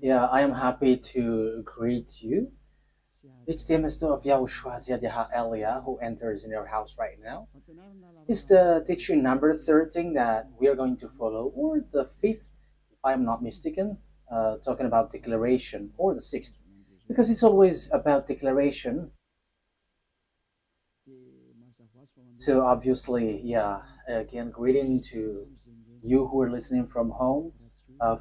Yeah, I am happy to greet you. It's the Master of YAHOSHUAH Elia who enters in your house right now. It's the teaching number 13 that we are going to follow, or the fifth, if I'm not mistaken, talking about declaration, or the sixth, because it's always about declaration. So obviously, yeah, again, greeting to you who are listening from home,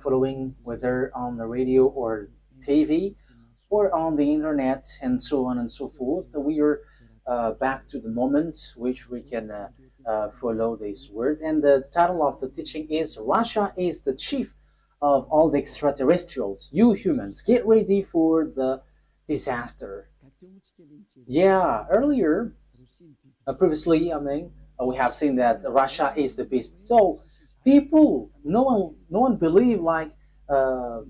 following whether on the radio or TV or on the internet and so on and so forth. We are back to the moment which we can follow this word. And the title of the teaching is Russia is the chief of all the extraterrestrials. You humans, get ready for the disaster. Yeah, earlier previously, we have seen that Russia is the beast. So people, no one believe like uh,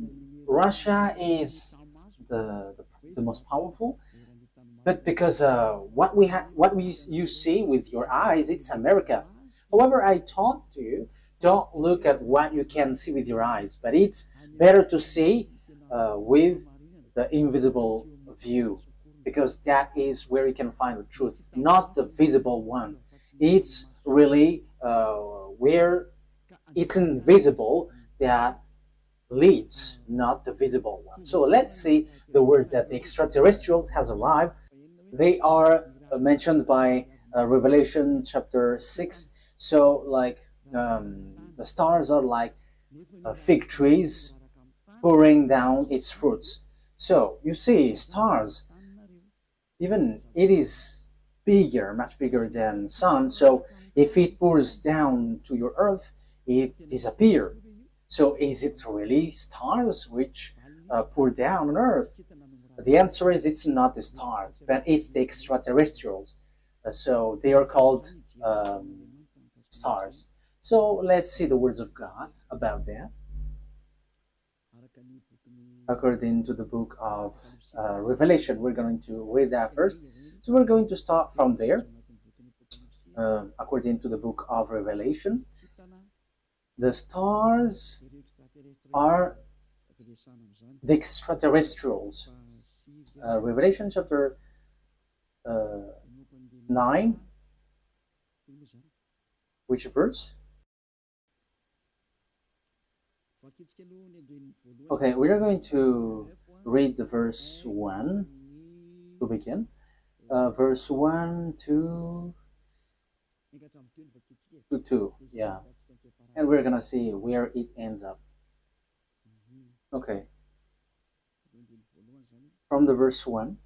Russia is the most powerful. But because you see with your eyes, it's America. However, I taught you, don't look at what you can see with your eyes, but it's better to see with the invisible view, because that is where you can find the truth, not the visible one. It's really where it's invisible that leads, not the visible one. So let's see the words that the extraterrestrials has arrived. They are mentioned by Revelation chapter 6. So like the stars are like fig trees pouring down its fruits. So you see stars, even it is bigger, much bigger than sun. So if it pours down to your earth, it disappears. So is it really stars which pour down on earth? The answer is it's not the stars, but it's the extraterrestrials. So they are called stars. So let's see the words of God about that. According to the book of Revelation, we're going to read that first. So we're going to start from there. According to the book of Revelation, the stars are the extraterrestrials. Revelation chapter 9, which verse? Okay, we are going to read the verse 1 to begin. Verse 1 to 2, yeah. And we're gonna see where it ends up. Okay, from the verse 1.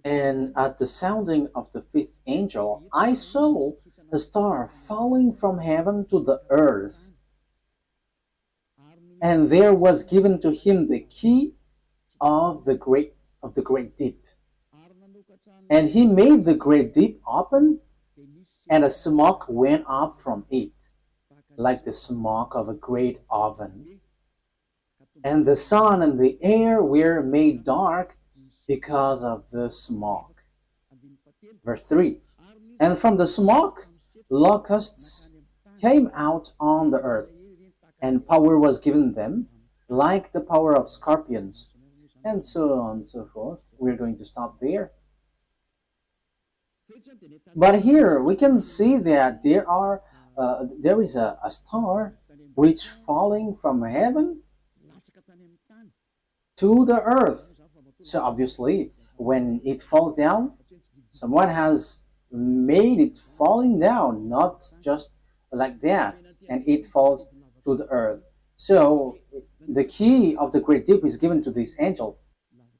And at the sounding of the fifth angel, I saw a star falling from heaven to the earth. And there was given to him the key of the great deep. And he made the great deep open, and a smoke went up from it, like the smoke of a great oven. And the sun and the air were made dark because of the smoke. Verse 3. And from the smoke, locusts came out on the earth, and power was given them, like the power of scorpions, and so on and so forth. We're going to stop there. But here we can see that there is a star which falling from heaven to the earth. So obviously, when it falls down, someone has made it falling down, not just like that, and it falls to the earth. So the key of the great deep is given to this angel.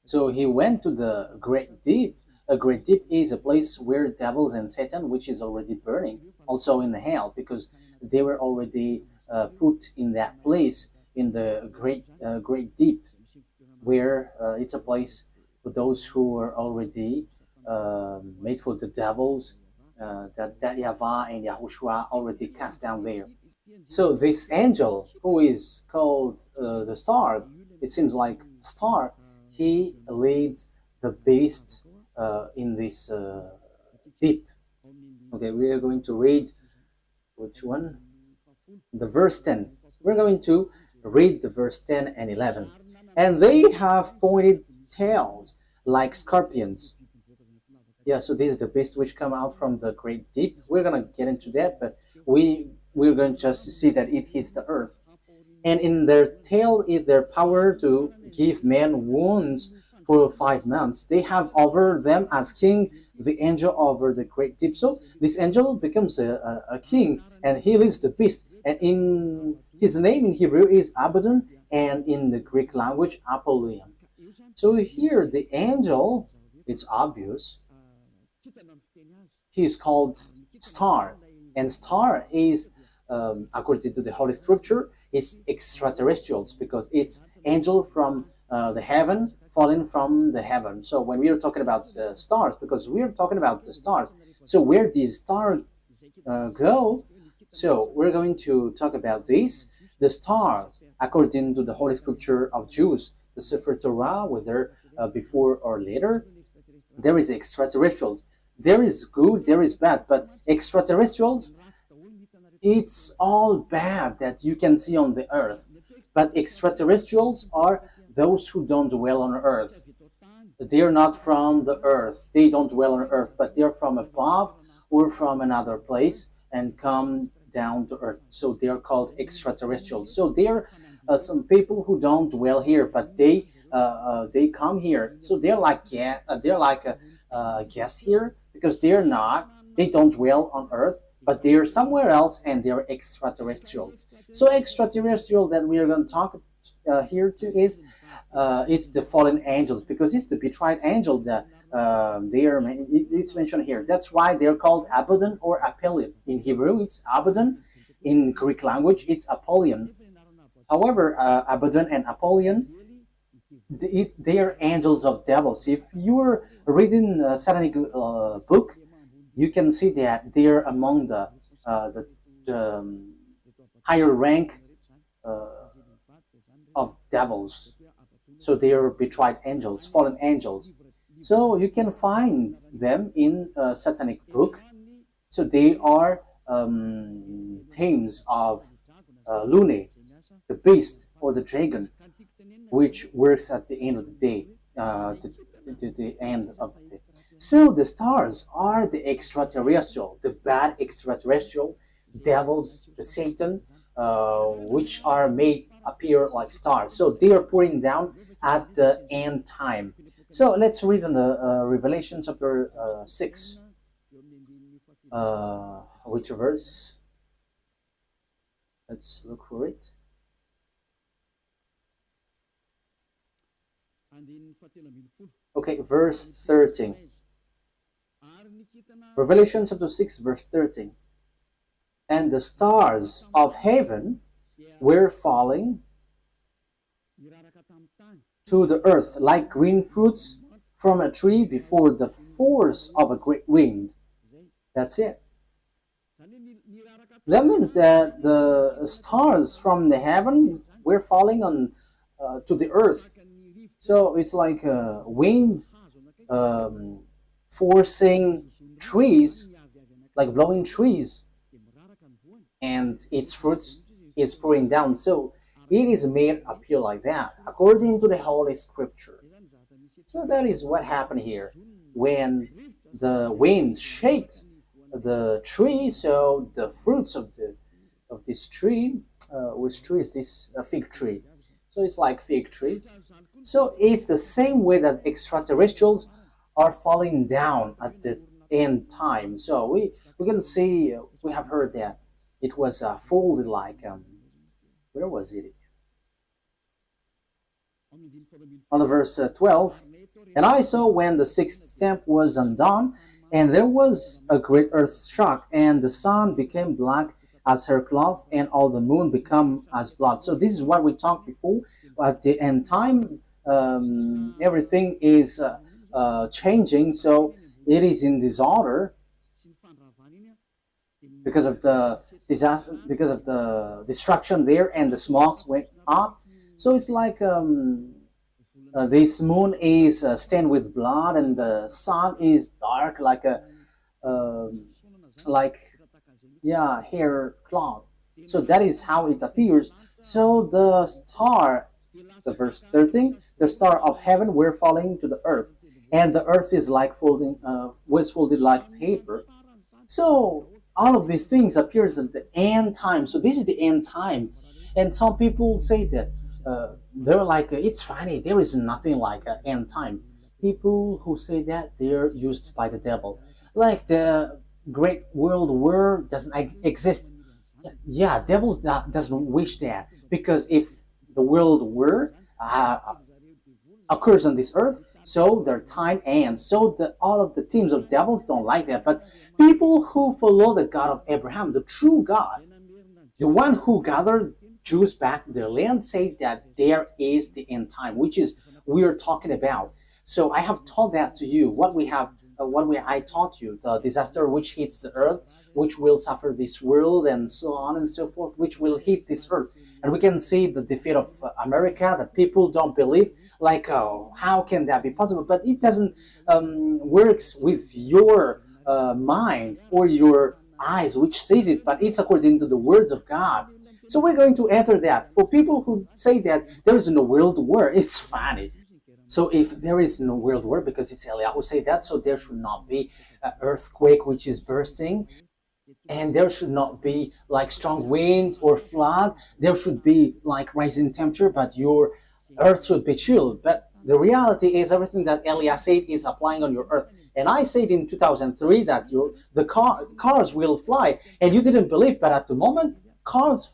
So he went to the great deep. A great deep is a place where devils and Satan, which is already burning, also in the hell, because they were already put in that place in the great deep, where it's a place for those who are already made for the devils, that YAHVAH and YAHOSHUAH already cast down there. So this angel, who is called the star, it seems like star, he leads the beast in this deep. Okay, we are going to read which one? The verse 10. We're going to Read the verse 10 and 11. And they have pointed tails like scorpions. Yeah, so this is the beast which come out from the great deep. We're gonna get into that, but we're going just to see that it hits the earth. And in their tail is their power to give men wounds for 5 months. They have over them as king the angel over the great deep. So this angel becomes a king, and he leads the beast. And in his name in Hebrew is Abaddon, and in the Greek language Apollyon. So here the angel, it's obvious, he is called star, and star is according to the Holy Scripture, it's extraterrestrials because it's angel from the heaven falling from the heaven. So when we are talking about the stars, because we are talking about the stars, so where these stars go, so we're going to talk about this. The stars, according to the Holy Scripture of Jews, the Sefer Torah, whether before or later, there is extraterrestrials. There is good, there is bad, but extraterrestrials, it's all bad that you can see on the earth. But extraterrestrials are those who don't dwell on earth. They're not from the earth. They don't dwell on earth, but they're from above or from another place and come down to earth. So they're called extraterrestrials. So they're some people who don't dwell here, but they come here. So they're like, yeah, they're like guests here because they don't dwell on earth, but they're somewhere else and they're extraterrestrials. So extraterrestrial that we are going to talk here to is it's the fallen angels because it's the betrayed angel that it's mentioned here. That's why they're called Abaddon or Apollyon. In Hebrew, it's Abaddon. In Greek language, it's Apollyon. However, Abaddon and Apollyon, they are angels of devils. If you're reading a satanic book, you can see that they're among the higher rank of devils. So they are betrayed angels, fallen angels. So you can find them in a satanic book. So they are themes of Lune, the beast or the dragon, which works at the end of the day, the end of the day. So the stars are the extraterrestrial, the bad extraterrestrial, devils, the Satan, which are made appear like stars. So they are pouring down at the end time. So let's read in the Revelation chapter 6. Which verse? Let's look for it. Okay, verse 13. Revelation chapter 6, verse 13. And the stars of heaven were falling to the earth like green fruits from a tree before the force of a great wind. That's it. That means that the stars from the heaven were falling on to the earth. So it's like a wind forcing trees, like blowing trees, and its fruits is pouring down. So it is made appear like that, according to the Holy Scripture. So that is what happened here. When the wind shakes the tree, so the fruits of this tree, which tree is this? A fig tree. So it's like fig trees. So it's the same way that extraterrestrials are falling down at the end time. So we can see, we have heard that it was folded like, where was it? On the verse 12, and I saw when the sixth stamp was undone, and there was a great earth shock, and the sun became black as her cloth, and all the moon become as blood. So this is what we talked before. At the end time, everything is changing. So it is in disorder because of the disaster, because of the destruction there, and the smokes went up. So it's like this moon is stained with blood, and the sun is dark like a hair cloth. So that is how it appears. So the star, the verse 13, the star of heaven were falling to the earth, and the earth is like folding, was folded like paper. So all of these things appears at the end time. So this is the end time, and some people say that they're like it's funny. There is nothing like an end time. People who say that they're used by the devil, like the Great World War doesn't exist. Yeah, devils doesn't wish that because if the world war occurs on this earth, so their time ends. So all of the teams of devils don't like that. But people who follow the God of Abraham, the true God, the one who gathered Jews back to their land, say that there is the end time, which is we are talking about. So I have taught that to you. I taught you the disaster which hits the earth, which will suffer this world, and so on and so forth, which will hit this earth. And we can see the defeat of America that people don't believe. Like, oh, how can that be possible? But it doesn't works with your mind or your eyes, which says it, but it's according to the words of God. So we're going to enter that. For people who say that there is no world war, it's funny. So if there is no world war, because it's Eliyahu who say that, so there should not be an earthquake which is bursting, and there should not be like strong wind or flood. There should be like rising temperature, but your earth should be chilled. But the reality is everything that Eliyahu said is applying on your earth. And I said in 2003 that cars will fly, and you didn't believe, but at the moment cars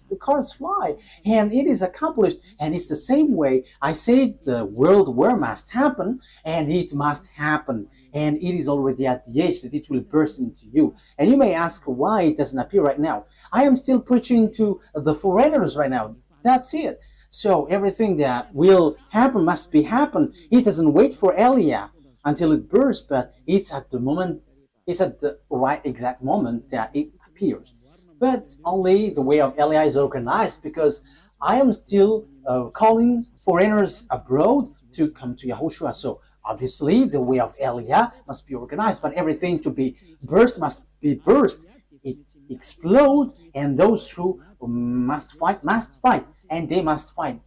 fly, and it is accomplished. And it's the same way I said the world war must happen, and it must happen, and it is already at the age that it will burst into you. And you may ask why it doesn't appear right now. I am still preaching to the foreigners right now. That's it. So everything that will happen must be happen. It doesn't wait for Eliyahu until it bursts, but it's at the right exact moment that it appears. But only the way of Eliyahu is organized, because I am still calling foreigners abroad to come to YAHOSHUAH. So obviously the way of Eliyahu must be organized, but everything to be burst must be burst. It explode, and those who must fight, and they must fight.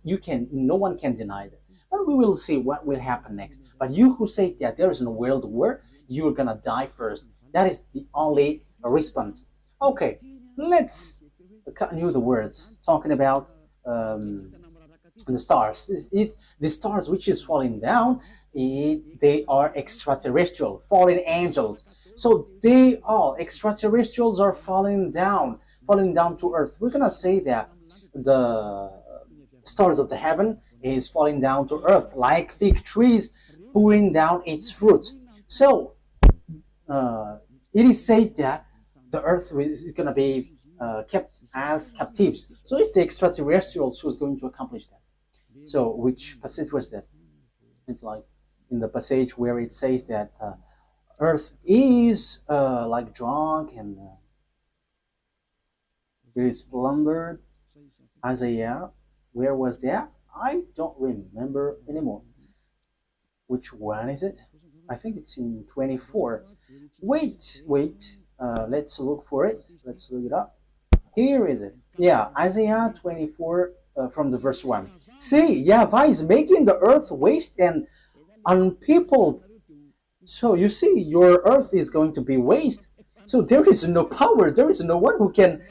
No one can deny that. But we will see what will happen next. But you who say that there is no world war, you're gonna die first. That is the only response. Okay, let's continue the words talking about the stars. The stars which is falling down, they are extraterrestrial, fallen angels. So they all extraterrestrials are falling down to earth. We're gonna say that the stars of the heaven is falling down to earth like fig trees pouring down its fruit. So it is said that the earth is going to be kept as captives. So it's the extraterrestrials who's going to accomplish that. So which passage was that? It's like in the passage where it says that earth is like drunk and it is plundered. Isaiah, where was that? I don't remember anymore. Which one is it? I think it's in 24. Wait. Let's look for it. Let's look it up. Here is it. Yeah, Isaiah 24 from the verse 1. See, YAHVAH is making the earth waste and unpeopled. So you see, your earth is going to be waste. So there is no power. There is no one who can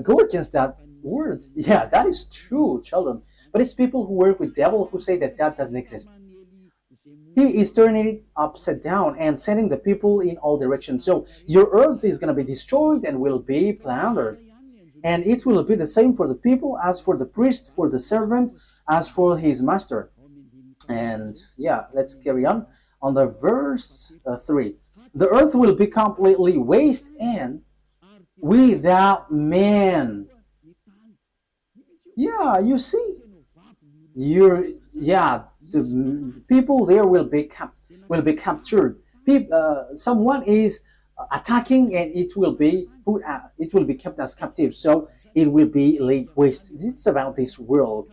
go against that word. Yeah, that is true, children. But it's people who work with devil who say that that doesn't exist. He is turning it upside down and sending the people in all directions. So your earth is going to be destroyed and will be plundered. And it will be the same for the people, as for the priest, for the servant, as for his master. And yeah, let's carry on. On the verse 3. The earth will be completely waste and without man. Yeah, you see. The people there will be captured. Someone is attacking, and it will be kept as captive. So it will be laid waste. It's about this world,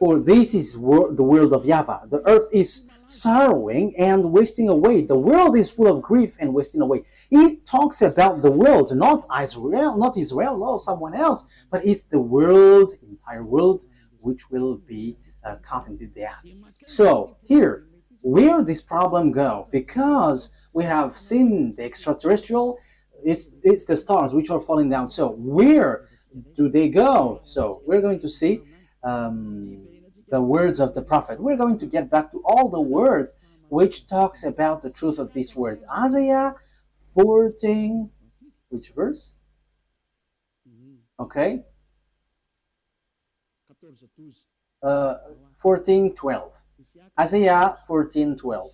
for this is the world of YAHVAH. The earth is sorrowing and wasting away. The world is full of grief and wasting away. It talks about the world, not Israel, no someone else, but it's the world, entire world, which will be caught into death. So here, where this problem go? Because we have seen the extraterrestrial, it's the stars which are falling down. So where do they go? So we're going to see the words of the prophet. We're going to get back to all the words which talks about the truth of these words. Isaiah 14, which verse? Okay. 14:12. Isaiah 14:12.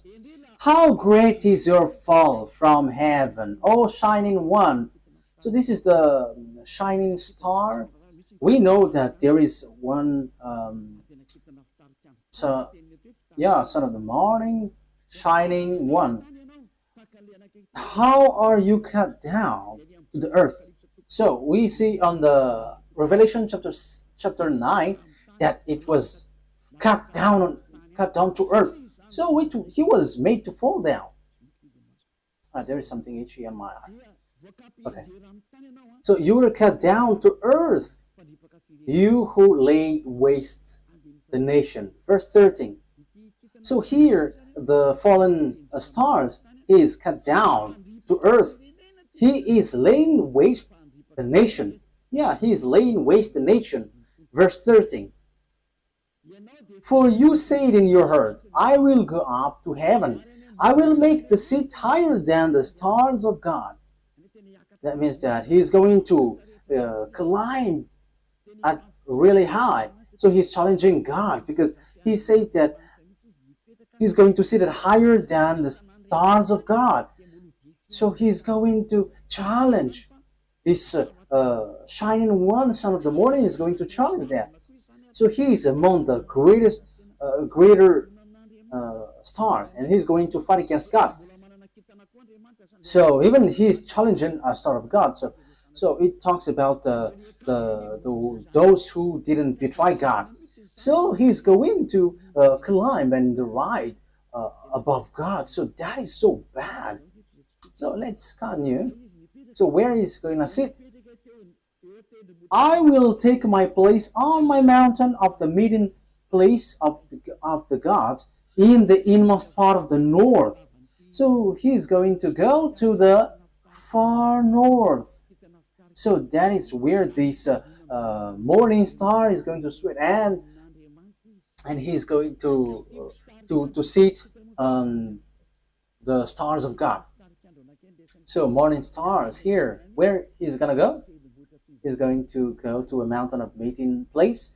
How great is your fall from heaven, O shining one. So this is the shining star. We know that there is one son of the morning, shining one. How are you cut down to the earth? So we see on the Revelation chapter 9 that it was cut down to earth. So he was made to fall down. There is something itchy on my eye. Okay. So you were cut down to earth, you who laid waste the nation. Verse 13. So here, the fallen stars is cut down to earth. He is laying waste the nation. Yeah, he is laying waste the nation. Verse 13. For you said in your heart, I will go up to heaven. I will make the seat higher than the stars of God. That means that he's going to climb at really high. So he's challenging God because he said that he's going to sit at higher than the stars of God. So he's going to challenge this shining one, son of the morning, is going to challenge that. So he is among the greater star, and he's going to fight against God. So even he's challenging a star of God. So it talks about those who didn't betray God. So he's going to climb and ride above God. So that is so bad. So let's continue. So where is going to sit? I will take my place on my mountain of the meeting place of the gods in the inmost part of the north. So he's going to go to the far north. So that is where this morning star is going to swim, and he's going to sit on the stars of God. So morning stars here, where he's gonna go? He's going to go to a mountain of meeting place.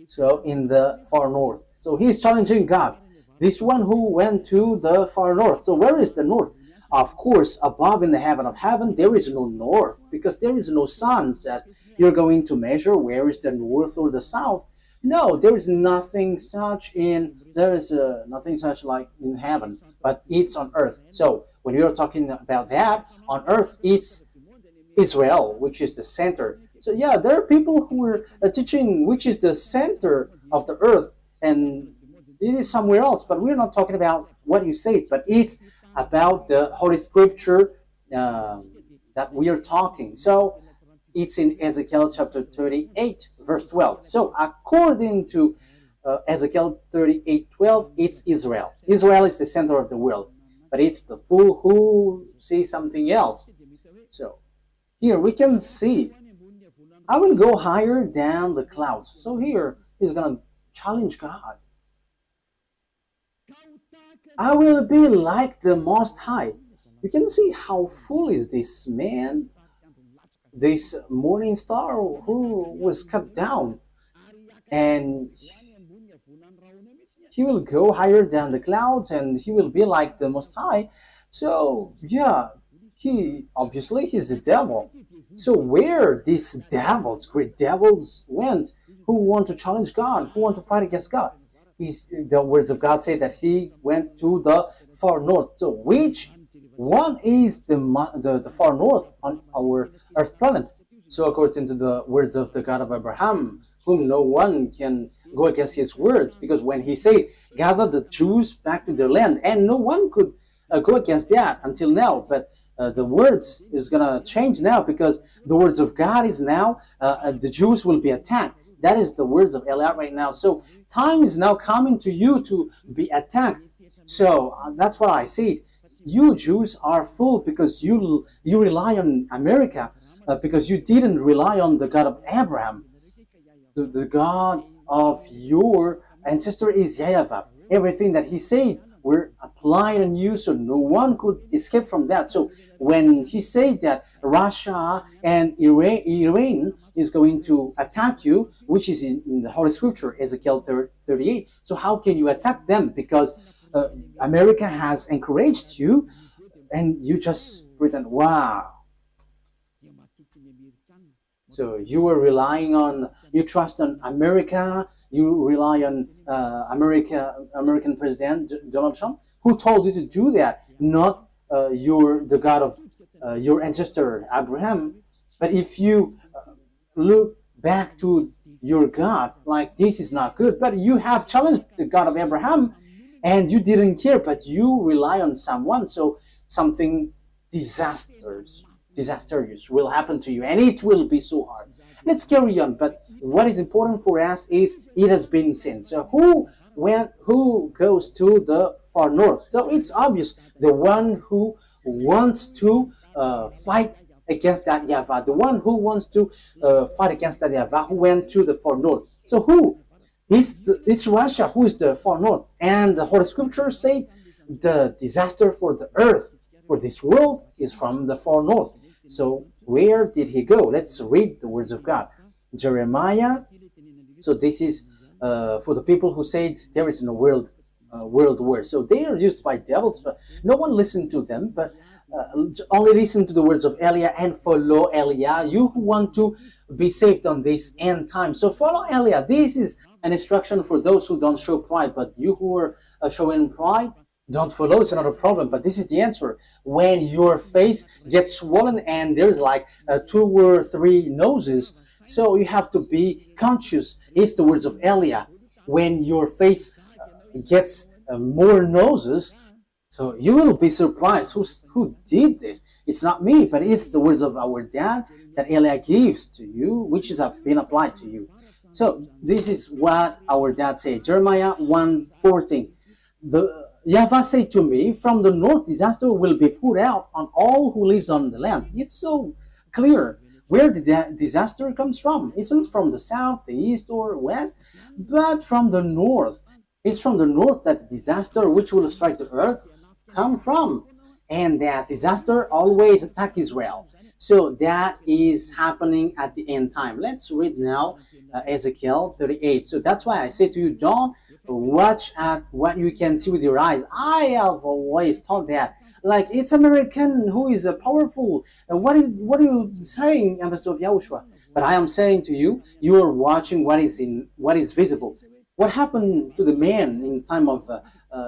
So in the far north. So he's challenging God. This one who went to the far north. So where is the north? Of course, above in the heaven of heaven, there is no north, because there is no sun that you're going to measure where is the north or the south. No, there is nothing such nothing such like in heaven, but it's on earth. So when you're talking about that, on earth, it's Israel, which is the center. So yeah, there are people who are teaching which is the center of the earth, and it is somewhere else, but we're not talking about what you say, but it's about the Holy Scripture that we are talking. So it's in Ezekiel chapter 38, verse 12. So according to Ezekiel 38:12, it's Israel. Israel is the center of the world, but it's the fool who sees something else. So here we can see, I will go higher than the clouds. So here he's going to challenge God. I will be like the Most High. You can see how full is this man, this morning star who was cut down, and he will go higher than the clouds, and he will be like the Most High. So yeah, he's a devil. So where these devils, great devils, went, who want to challenge God, who want to fight against God? The words of God say that he went to the far north. So which one is the far north on our earth planet? So according to the words of the God of Abraham, whom no one can go against his words, because when he said gather the Jews back to their land, and no one could go against that until now. But the words is gonna change now, because the words of God is now the Jews will be attacked. That is the words of Eliot right now. So time is now coming to you to be attacked. So that's why I said, you Jews are fool, because you rely on America, because you didn't rely on the God of Abraham. The God of your ancestor is YAHVAH. Everything that he said were applied on you, so no one could escape from that. So when he said that Russia and Iran is going to attack you, which is in the Holy Scripture, Ezekiel 38, so how can you attack them? Because America has encouraged you, and you just pretend, wow. So you were relying on, you trust on America, you rely on American President Donald Trump, who told you to do that, not the God of your ancestor Abraham. But if you look back to your God, like, this is not good, but you have challenged the God of Abraham, and you didn't care, but you rely on someone, so something disastrous will happen to you, and it will be so hard. Let's carry on. But what is important for us is, it has been seen. So who goes to the far north? So it's obvious, the one who wants to fight against that YAHVAH, the one who wants to fight against that YAHVAH, who went to the far north. So who? It's Russia who is the far north. And the Holy Scripture say the disaster for the earth, for this world, is from the far north. So where did he go? Let's read the words of God. Jeremiah. So this is for the people who said there is no world war. So they are used by devils, but no one listened to them. But only listen to the words of Eliah and follow Eliah. You who want to be saved on this end time, so follow Eliah. This is an instruction for those who don't show pride. But you who are showing pride, don't follow. It's another problem. But this is the answer. When your face gets swollen and there's like 2 or 3 noses, so you have to be conscious. It's the words of Eliah. When your face gets more noses, so you will be surprised. Who did this? It's not me, but it's the words of our dad that Eliah gives to you, which is been applied to you. So this is what our dad said. Jeremiah 1:14. YAHVAH said to me, from the north disaster will be poured out on all who lives on the land. It's so clear where the disaster comes from. It's not from the south, the east, or west, but from the north. It's from the north that the disaster which will strike the earth come from. And that disaster always attack Israel. So that is happening at the end time. Let's read now Ezekiel 38. So that's why I say to you, don't watch at what you can see with your eyes. I have always thought that, like, it's American who is powerful. What are you saying, Ambassador of YAHOSHUAH? But I am saying to you, you are watching what is visible. What happened to the man in time of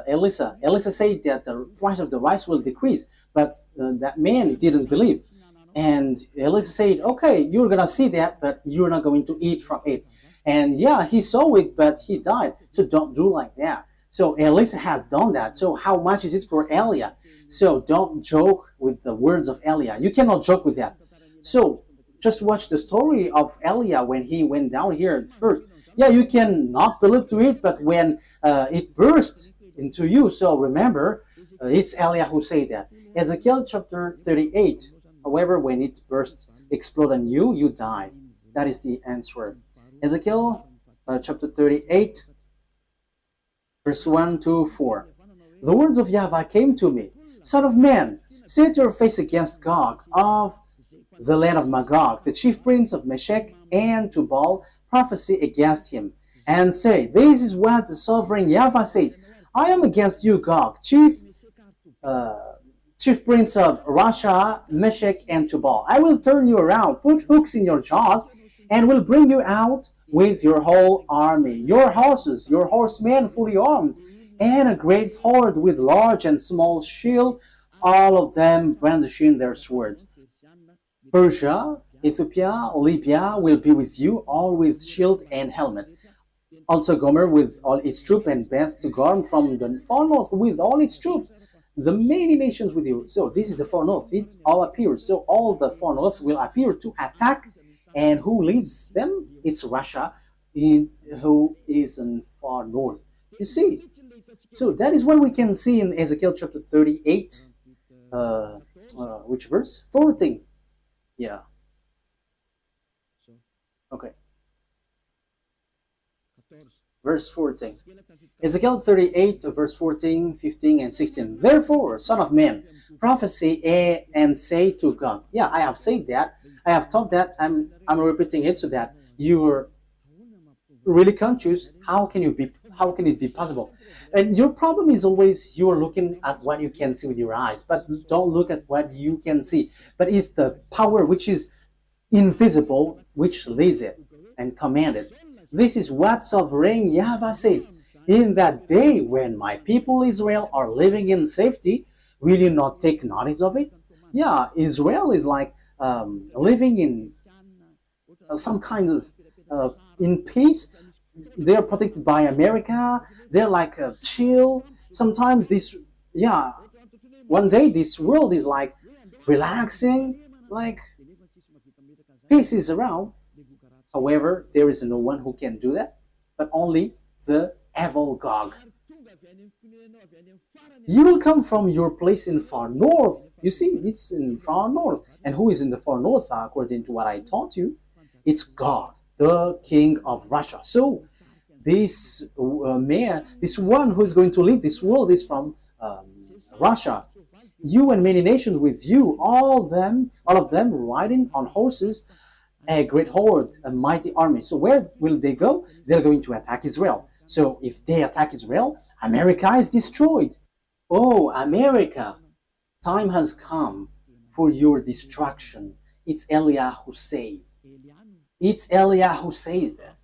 Elisha? Elisha said that the price of the rice will decrease, but that man didn't believe. And Elisha said, okay, you're going to see that, but you're not going to eat from it. And yeah, he saw it, but he died. So don't do like that. So Elisha has done that. So how much is it for Eliah? So don't joke with the words of Eliah. You cannot joke with that. So just watch the story of Eliah when he went down here at first. Yeah, you can not believe to it, but when it burst into you, so remember, it's Eliah who said that. Ezekiel chapter 38. However, when it burst, explode on you, you die. That is the answer. Ezekiel chapter 38, verse 1 to 4. The words of YAHVAH came to me. Son of man, set your face against Gog of the land of Magog, the chief prince of Meshech and Tubal, prophesy against him, and say, this is what the sovereign YAHVAH says. I am against you, Gog, chief prince of Russia, Meshech, and Tubal. I will turn you around, put hooks in your jaws, and will bring you out with your whole army, your horses, your horsemen fully armed, and a great horde with large and small shield, all of them brandishing their swords. Persia, Ethiopia, Libya will be with you, all with shield and helmet. Also Gomer with all its troops, and Beth to Garm from the far north with all its troops, the many nations with you. So this is the far north. It all appears. So all the far north will appear to attack. And who leads them? It's Russia, who is in far north. You see. So that is what we can see in Ezekiel chapter 38. Which verse? 14. Yeah. Okay. Verse 14. Ezekiel 38, verse 14, 15, and 16. Therefore, son of man, prophesy and say to God. Yeah, I have said that. I have taught that. I'm repeating it so that you're really conscious. How can it be possible? And your problem is always you're looking at what you can see with your eyes, but don't look at what you can see. But it's the power which is invisible which leads it and command it. This is what sovereign YAHVAH says. In that day when my people Israel are living in safety, will you not take notice of it? Yeah, Israel is like living in some kind of in peace. They're protected by America. They're like chill. Sometimes one day this world is like relaxing, like peace is around. However, there is no one who can do that, but only the evil Gog. You will come from your place in far north. You see, it's in far north. And who is in the far north, according to what I taught you? It's God, the king of Russia. So this man, this one who is going to lead this world is from Russia. You and many nations with you, all of them riding on horses, a great horde, a mighty army. So where will they go? They're going to attack Israel. So if they attack Israel, America is destroyed. Oh, America, time has come for your destruction. It's Eliah who says. It's Eliah who says that.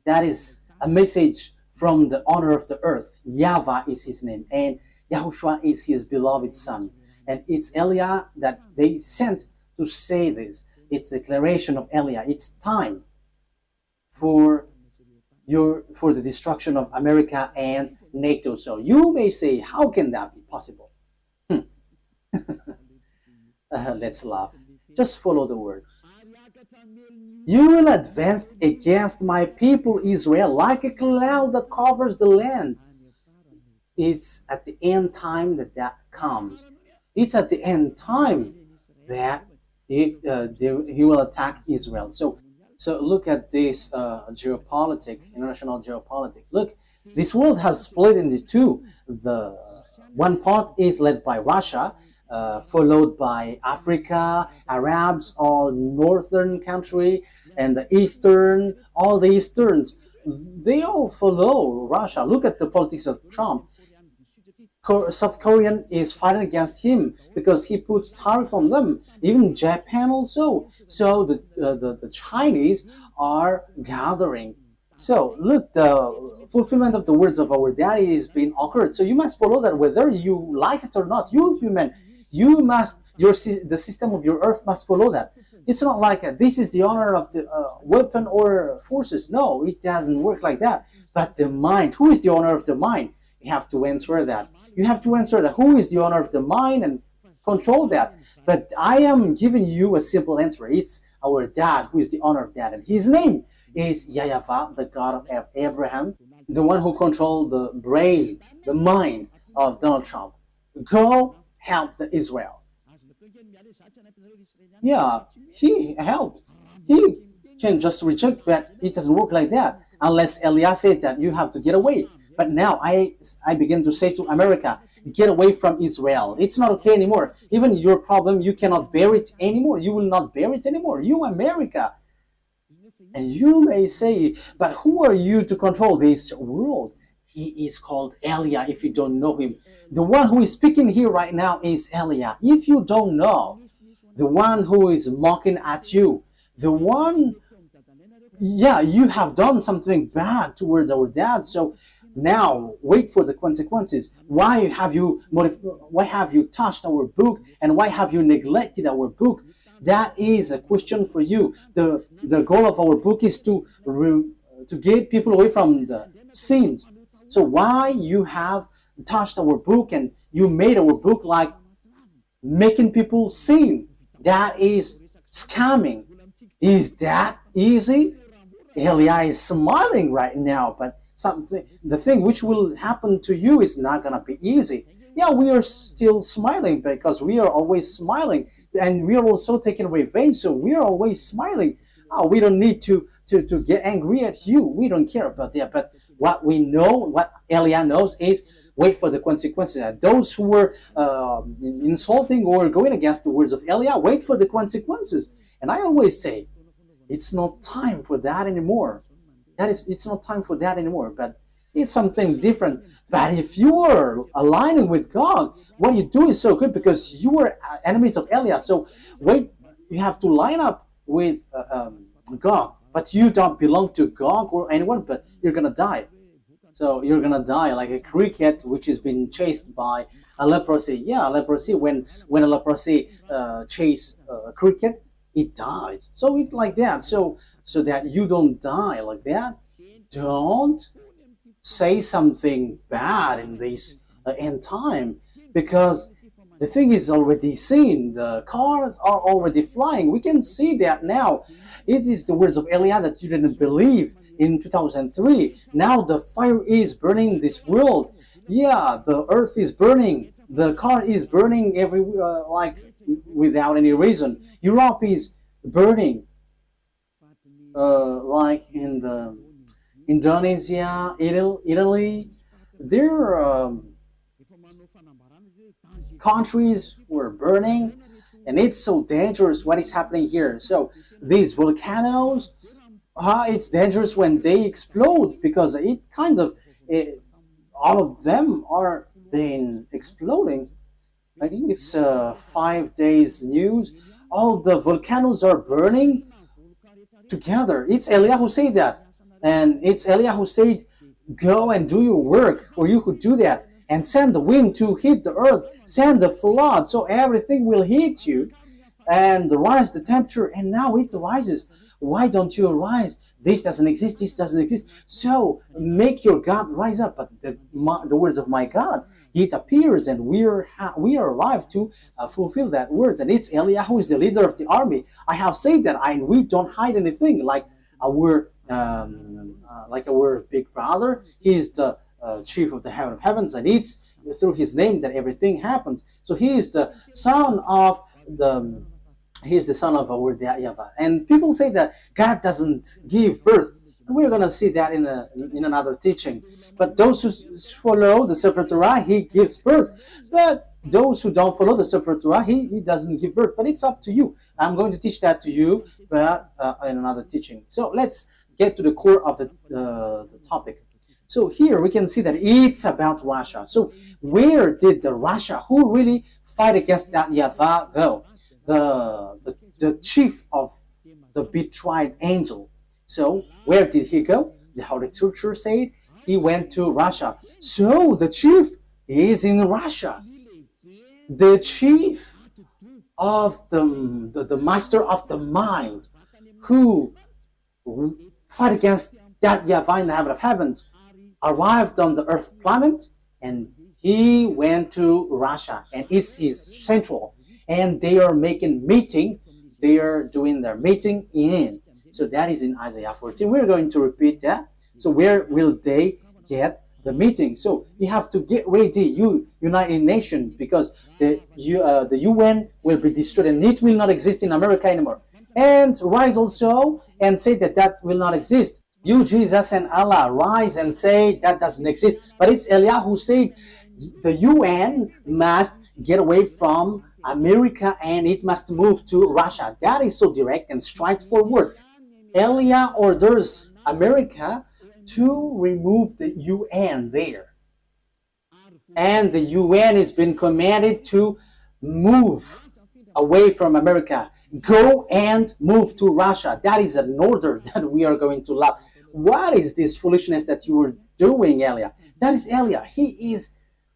That is a message from the owner of the earth. YAHVAH is his name, and YAHOSHUAH is his beloved son. And it's Eliah that they sent to say this. It's a declaration of Eliah. It's time for the destruction of America and NATO. So you may say, how can that be possible? Let's laugh. Just follow the words. You will advance against my people Israel like a cloud that covers the land. It's at the end time that comes. It's at the end time that he will attack Israel. So look at this international geopolitics. Look, this world has split into two. The one part is led by Russia, followed by Africa, Arabs, all northern country, and the eastern, all the easterns. They all follow Russia. Look at the politics of Trump. South Korean is fighting against him because he puts tariff on them. Even Japan also. So the Chinese are gathering. So look, the fulfillment of the words of our daddy is being occurred. So you must follow that whether you like it or not. You human, you must, the system of your earth must follow that. It's not like this is the honor of the weapon or forces. No, it doesn't work like that. But the mind, who is the honor of the mind? You have to answer that. You have to answer that. Who is the honor of the mind and control that? But I am giving you a simple answer. It's our dad who is the honor of that. And his name is YAHVAH, the God of Abraham, the one who controlled the brain, the mind of Donald Trump. Go help the Israel. Yeah, he helped. He can just reject, but it doesn't work like that. Unless Eliah said that you have to get away. But now I begin to say to America, get away from Israel. It's not okay anymore. Even your problem, you cannot bear it anymore. You will not bear it anymore. You, America. And you may say, but who are you to control this world? He is called Eliah if you don't know him. The one who is speaking here right now is Eliah. If you don't know, the one who is mocking at you, the one, yeah, you have done something bad towards our dad. So now wait for the consequences. Why have you touched our book, and why have you neglected our book? That is a question for you. The goal of our book is to to get people away from the sins. So why you have touched our book and you made our book like making people sin? That is scamming. Is that easy? Elia is smiling right now, but the thing which will happen to you is not gonna be easy. Yeah, we are still smiling because we are always smiling, and we are also taking revenge, so we are always smiling. Oh, we don't need to get angry at you. We don't care about that. But what we know, what Elia knows, is wait for the consequences. And those who were insulting or going against the words of Elia, wait for the consequences. And I always say, it's not time for that anymore. It's not time for that anymore. But it's something different. But if you are aligning with God, what you do is so good because you are enemies of Elia. So wait, you have to line up with God, but you don't belong to God or anyone, but you're gonna die. So you're gonna die like a cricket which has been chased by a leprosy. Yeah, leprosy. When a leprosy chase a cricket, it dies. So it's like that. So that you don't die like that, don't say something bad in this end time, because the thing is already seen. The cars are already flying. We can see that now. It is the words of Elia that you didn't believe in 2003. Now the fire is burning this world. Yeah, the earth is burning. The car is burning everywhere, like without any reason. Europe is burning, like in the Indonesia, Italy. Their countries were burning, and it's so dangerous what is happening here. So these volcanoes, it's dangerous when they explode, because it kind of all of them are been exploding. I think it's 5 days news. All the volcanoes are burning together. It's Elia who said that, and it's Elia who said, "Go and do your work, for you who do that, and send the wind to hit the earth, send the flood, so everything will hit you, and rise the temperature." And now it rises. Why don't you rise? This doesn't exist. This doesn't exist. So make your God rise up. But the words of my God, it appears, and we are arrived to fulfill that words. And it's Elia who is the leader of the army. I have said that, and we don't hide anything. Like our big brother, he is the chief of the heaven of heavens, and it's through his name that everything happens. So he is the son of our YAHVAH. And people say that God doesn't give birth. And we're going to see that in another teaching. But those who follow the Sefer Torah, he gives birth. But those who don't follow the Sefer Torah, he doesn't give birth. But it's up to you. I'm going to teach that to you, but in another teaching. So let's get to the core of the topic. So here we can see that it's about Russia. So where did the Russia who really fight against that YAHVAH go? The chief of the betrayed angel. So where did he go? The Holy Scripture said he went to Russia. So the chief is in Russia. The chief of the master of the mind who fight against that YAHVAH in the heaven of heavens arrived on the earth planet, and he went to Russia, and it's his central. And they are making meeting. They are doing their meeting in. So that is in Isaiah 14. We're going to repeat that. So where will they get the meeting? So you have to get ready, you United Nations, because the UN will be destroyed, and it will not exist in America anymore. And rise also and say that will not exist. You, Jesus and Allah, rise and say that doesn't exist. But it's Elia who said the UN must get away from America and it must move to Russia. That is so direct and straightforward. Elia orders America to remove the UN there. And the UN has been commanded to move away from America. Go and move to Russia. That is an order that we are going to love. What is this foolishness that you were doing, Elia? That is Elia. He is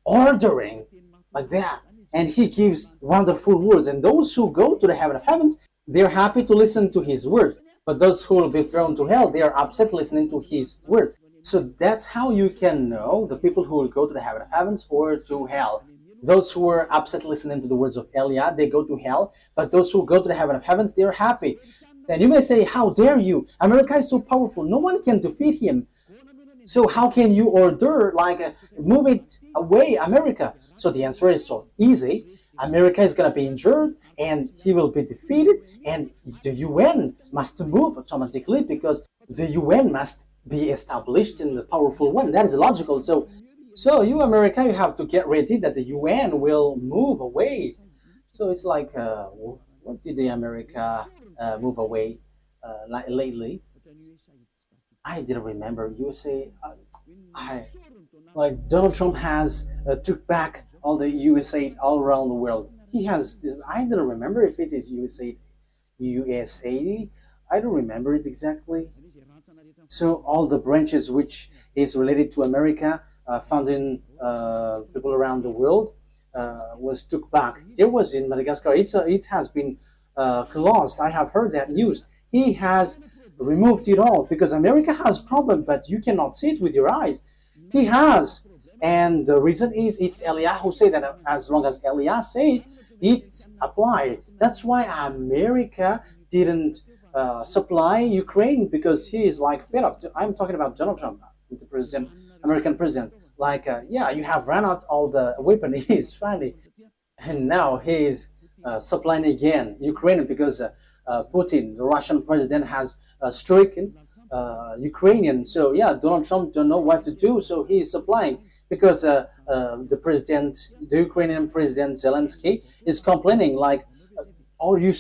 ordering like that. And he gives wonderful words. And those who go to the heaven of heavens, they're happy to listen to his words. But those who will be thrown to hell, they are upset listening to his word. So that's how you can know the people who will go to the heaven of heavens or to hell. Those who are upset listening to the words of Eliah, they go to hell. But those who go to the heaven of heavens, they are happy. Then you may say, how dare you? America is so powerful. No one can defeat him. So how can you order, move it away, America? So the answer is so easy. America is going to be injured and he will be defeated, and the UN must move automatically because the UN must be established in the powerful one. That is logical. So you, America, you have to get ready that the UN will move away. So it's like, what did the America move away lately? I didn't remember. USA, like Donald Trump has took back all the USA all around the world. He has this, I don't remember if it is USA. I don't remember it exactly. So all the branches which is related to America, founding people around the world, was took back. There was in Madagascar. It has been closed. I have heard that news. He has removed it all because America has problem, but you cannot see it with your eyes. He has. And the reason is it's Eliah who said that as long as Eliah said, it's applied. That's why America didn't supply Ukraine, because he is like fed up. I'm talking about Donald Trump, the president, American president. Yeah, you have run out all the weapon. He's funny. And now he is supplying again Ukraine because Putin, the Russian president, has stricken Ukrainian. So yeah, Donald Trump don't know what to do, so he is supplying. Because the Ukrainian president Zelensky is complaining like, are you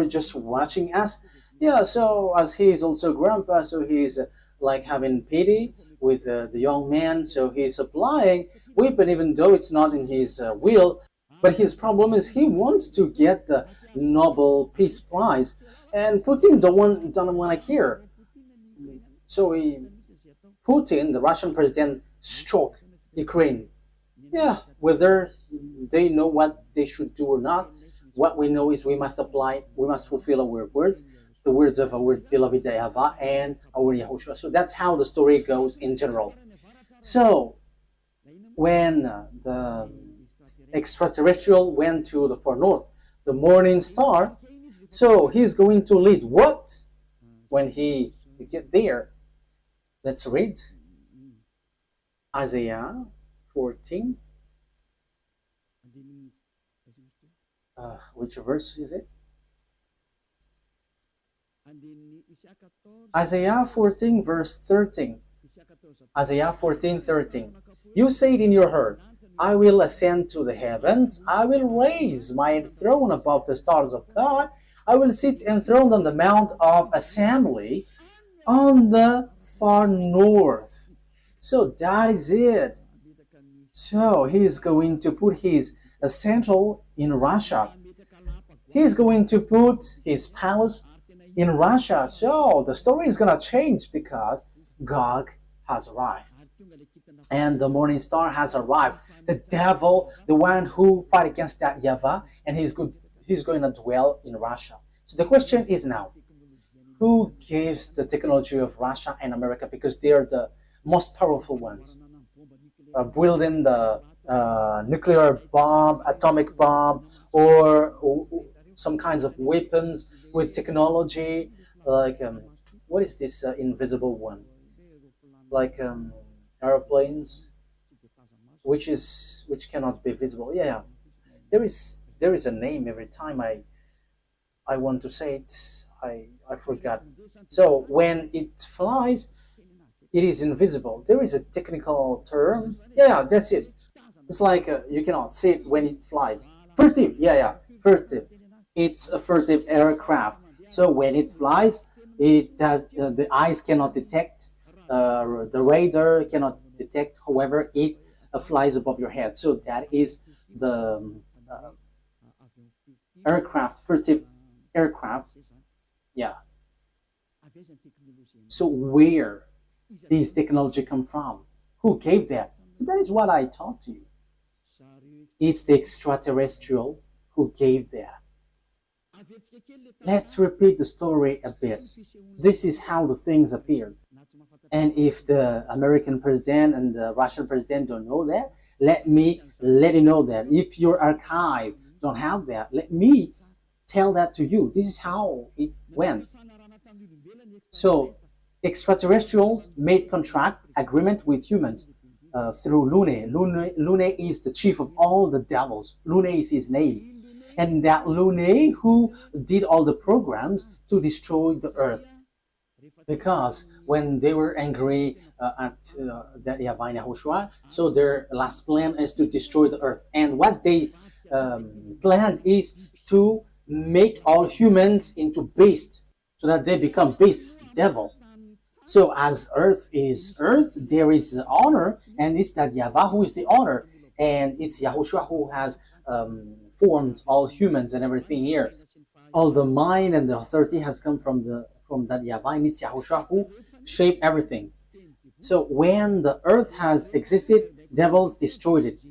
just watching us? Yeah, so as he is also grandpa, so he's like having pity with the young man, so he's supplying weapon even though it's not in his will. But his problem is he wants to get the Nobel Peace Prize, and Putin don't want to care. So Putin, the Russian president, struck Ukraine. Yeah, whether they know what they should do or not, what we know is we must fulfill our words, the words of our beloved YAHVAH and our YAHOSHUAH. So that's how the story goes in general. So when the extraterrestrial went to the far north, the morning star, so he's going to lead what when he get there? Let's read Isaiah 14. Which verse is it? Isaiah 14 verse 13. Isaiah 14:13. You said in your heart, I will ascend to the heavens, I will raise my throne above the stars of God, I will sit enthroned on the mount of assembly on the far north. So that is it. So he's going to put his central in Russia. He's going to put his palace in Russia. So the story is going to change because God has arrived. And the morning star has arrived. The devil, the one who fight against that YAHVAH, and he's going to dwell in Russia. So the question is now, who gives the technology of Russia and America, because they are the most powerful ones, building the nuclear bomb, atomic bomb, or some kinds of weapons with technology, like what is this invisible one? Like airplanes, which cannot be visible. Yeah, there is a name every time I want to say it. I forgot. So when it flies, it is invisible. There is a technical term. Yeah, that's it. It's like you cannot see it when it flies. Furtive. Yeah, furtive. It's a furtive aircraft. So when it flies, it does. The eyes cannot detect. The radar cannot detect. However, it flies above your head. So that is the aircraft, furtive aircraft. Yeah. So where these technology come from? Who gave that? So that is what I taught to you. It's the extraterrestrial who gave that. Let's repeat the story a bit. This is how the things appeared. And if the American president and the Russian president don't know that, let me let you know that. If your archive don't have that, let me tell that to you. This is how it went. So extraterrestrials made contract agreement with humans through Lune. Lune is the chief of all the devils. Lune is his name. And that Lune who did all the programs to destroy the earth. Because when they were angry at that YAHVAH and YAHOSHUAH, so their last plan is to destroy the earth. And what they planned is to make all humans into beasts, so that they become beast, devil. So as earth is earth, there is honor, and it's that YAHVAH who is the honor, and it's YAHOSHUAH who has formed all humans and everything here. All the mind and the authority has come from that YAHVAH, and it's YAHOSHUAH who shaped everything. So when the earth has existed, devils destroyed it.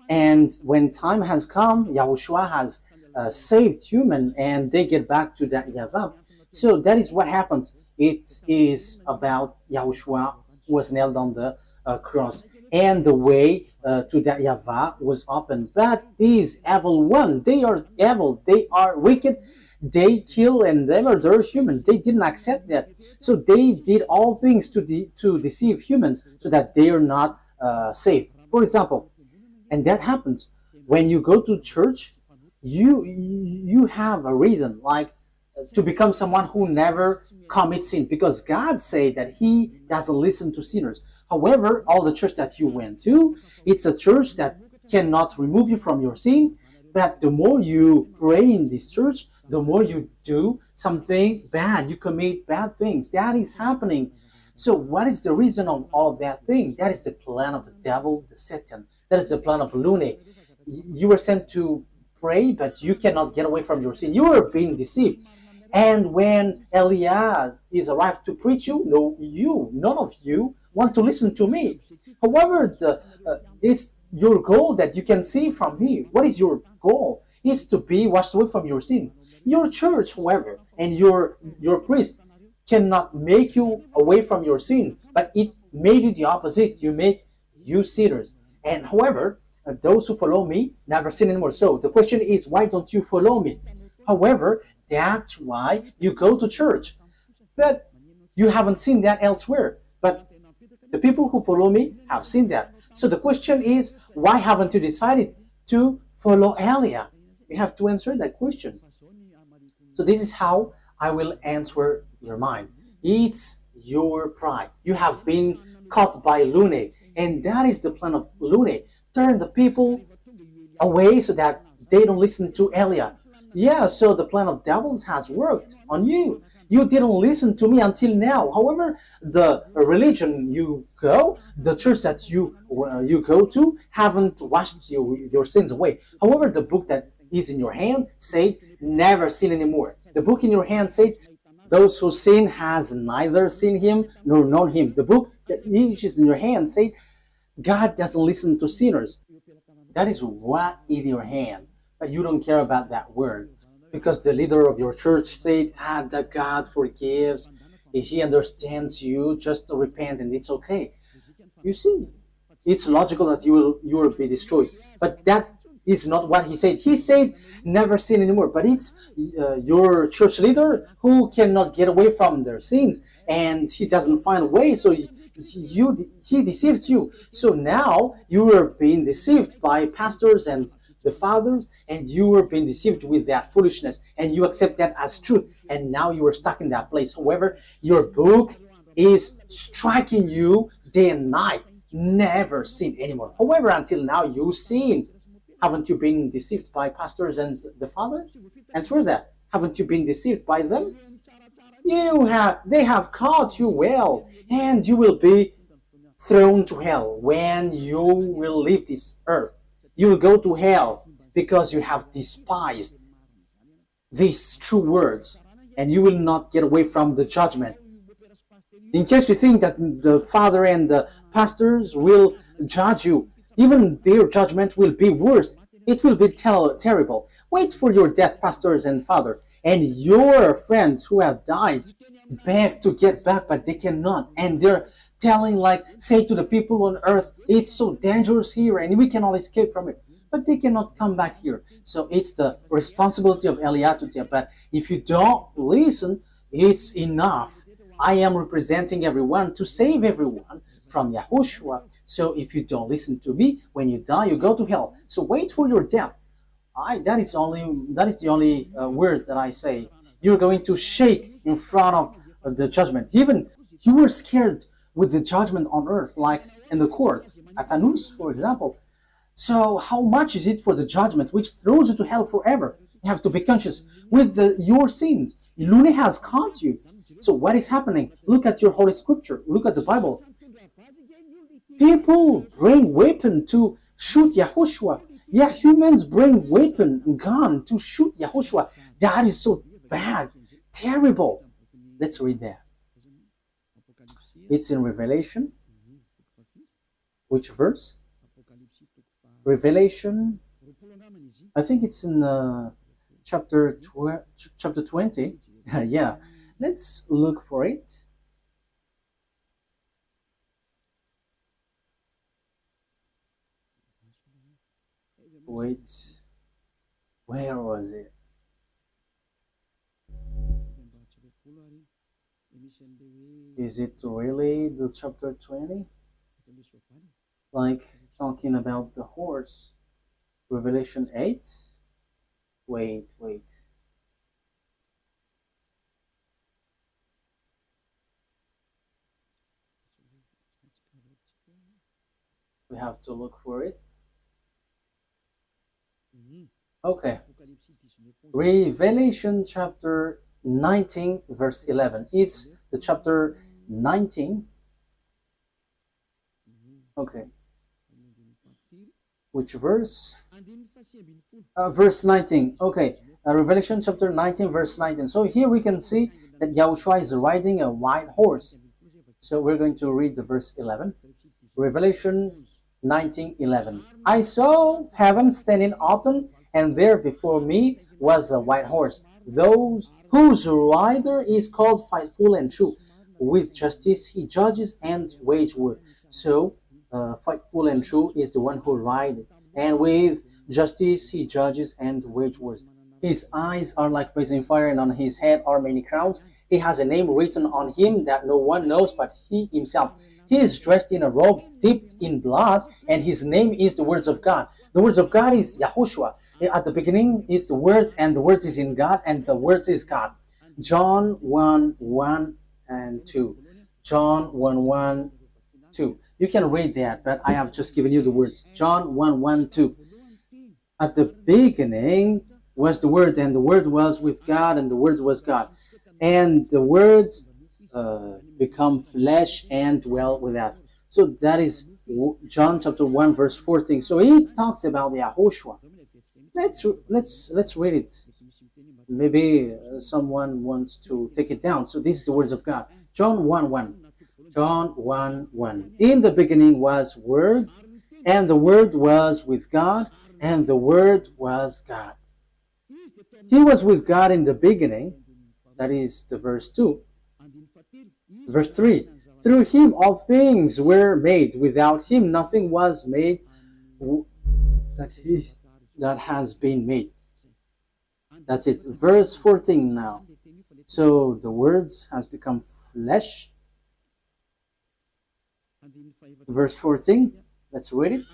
And when time has come, YAHOSHUAH has saved human, and they get back to that YAHVAH. So that is what happens. It is about YAHOSHUAH who was nailed on the cross, and the way to that YAHVAH was open. But these evil ones, they are evil, they are wicked, they kill and they murder humans. They didn't accept that. So they did all things to deceive humans so that they are not saved. For example, and that happens when you go to church, you have a reason, like to become someone who never commits sin, because God said that He doesn't listen to sinners. However, all the church that you went to, it's a church that cannot remove you from your sin. But the more you pray in this church, the more you do something bad, you commit bad things. That is happening. So what is the reason of all that thing? That is the plan of the devil, the Satan. That is the plan of Lune. You were sent to pray, but you cannot get away from your sin. You are being deceived. And when Eliah is arrived to preach you, none of you want to listen to me. However, it's your goal that you can see from me. What is your goal? It's to be washed away from your sin. Your church, however, and your priest cannot make you away from your sin, but it made you the opposite. You make you sinners. And however, those who follow me never sin anymore. So the question is, why don't you follow me? However, that's why you go to church. But you haven't seen that elsewhere. But the people who follow me have seen that. So the question is, why haven't you decided to follow Elia? You have to answer that question. So this is how I will answer your mind. It's your pride. You have been caught by Lune, and that is the plan of Lune. Turn the people away so that they don't listen to Elia. Yeah, so the plan of devils has worked on you. You didn't listen to me until now. However, the religion you go, the church that you go to, haven't washed your sins away. However, the book that is in your hand said, never sin anymore. The book in your hand said, those who sin has neither seen him nor known him. The book that is in your hand said, God doesn't listen to sinners. That is what in your hand. But you don't care about that word. Because the leader of your church said, that God forgives. If He understands you, just to repent and it's okay. You see, it's logical that you will be destroyed. But that is not what He said. He said, never sin anymore. But it's your church leader who cannot get away from their sins. And he doesn't find a way, so he deceives you. So now you are being deceived by pastors and the fathers, and you were being deceived with that foolishness, and you accept that as truth, and now you are stuck in that place. However, your book is striking you day and night. Never sin anymore. However, until now you sin. Haven't you been deceived by pastors and the fathers? Answer that. Haven't you been deceived by them? They have caught you well, and you will be thrown to hell when you will leave this earth. You will go to hell because you have despised these true words, and you will not get away from the judgment. In case you think that the father and the pastors will judge you, even their judgment will be worse. It will be terrible. Wait for your death, pastors and father, And your friends who have died beg to get back, but they cannot. And they're telling, like, say to the people on earth, it's so dangerous here and we cannot escape from it. But they cannot come back here. So it's the responsibility of Eliah to tell. But if you don't listen, it's enough. I am representing everyone to save everyone from Yahushua. So if you don't listen to me, when you die, you go to hell. So wait for your death. That is the only word that I say. You're going to shake in front of the judgment. Even you were scared with the judgment on earth, like in the court at Anus, for example. So how much is it for the judgment which throws you to hell forever? You have to be conscious with your sins. Lune has caught you. So what is happening? Look at your Holy Scripture. Look at the Bible. People bring weapon to shoot Yahushua. Yeah, humans bring weapon, gun to shoot Yahushua. That is so bad, terrible. Let's read that. It's in Revelation. Which verse? Revelation. I think it's in chapter 20. Yeah, let's look for it. Wait, where was it? Is it really the chapter 20? Like talking about the horse? Revelation 8? Wait. We have to look for it. Okay. Revelation chapter 19 verse 11. It's the chapter 19. Okay. Which verse? Verse 19. Okay. Revelation chapter 19 verse 19. So here we can see that Yahushua is riding a white horse. So we're going to read the verse 11. Revelation 19:11. I saw heaven standing open, and there before me was a white horse, those whose rider is called Faithful and True. With justice he judges and wage war. So Faithful and True is the one who rides, and with justice he judges and wage wars. His eyes are like blazing fire, and on his head are many crowns. He has a name written on him that no one knows but he himself. He is dressed in a robe dipped in blood, and his name is the words of God. The words of God is Yahushua. At the beginning is the word, and the words is in God, and the words is God. John 1:1 and 2. John 1:1, 2. You can read that, but I have just given you the words. John 1:1, 2. At the beginning was the Word, and the Word was with God, and the Word was God. And the Word become flesh and dwell with us. So that is John chapter 1 verse 14. So he talks about the YAHOSHUAH. Let's read it. Maybe someone wants to take it down. So this is the words of God. John 1:1. John 1:1. In the beginning was Word, and the Word was with God, and the Word was God. He was with God in the beginning. That is the verse 2. Verse 3. Through him all things were made. Without him nothing was made that has been made. That's it. Verse 14 now. So the words has become flesh. Verse 14. Let's read it.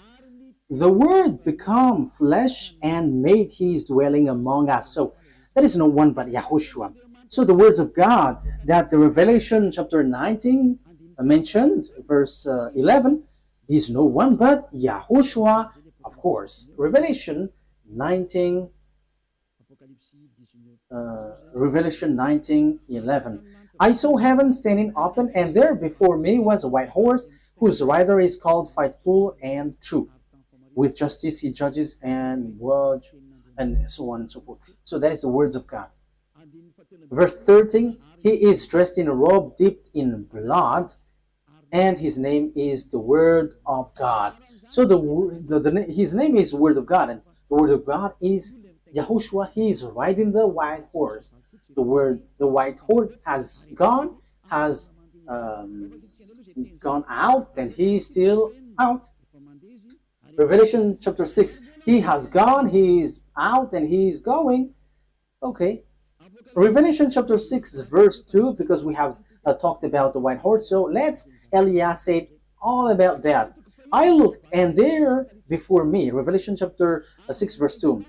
The Word become flesh and made his dwelling among us. So that is no one but Yahushua. So the words of God that the Revelation chapter 19 mentioned, verse 11, is no one but Yahushua, of course. Revelation 19, Revelation 19:11. I saw heaven standing open, and there before me was a white horse, whose rider is called Faithful and True. With justice he judges and watch, and so on and so forth. So that is the words of God. Verse 13, he is dressed in a robe dipped in blood, and his name is the Word of God. So his name is Word of God, and the Word of God is Yahushua, he is riding the white horse. The word the white horse has gone, has gone out, and he is still out. Revelation chapter 6, he has gone, he is out, and he is going. Okay. Revelation chapter 6, verse 2, because we have talked about the white horse. So let's Elias say all about that. I looked, and there before me, Revelation chapter 6, verse 2.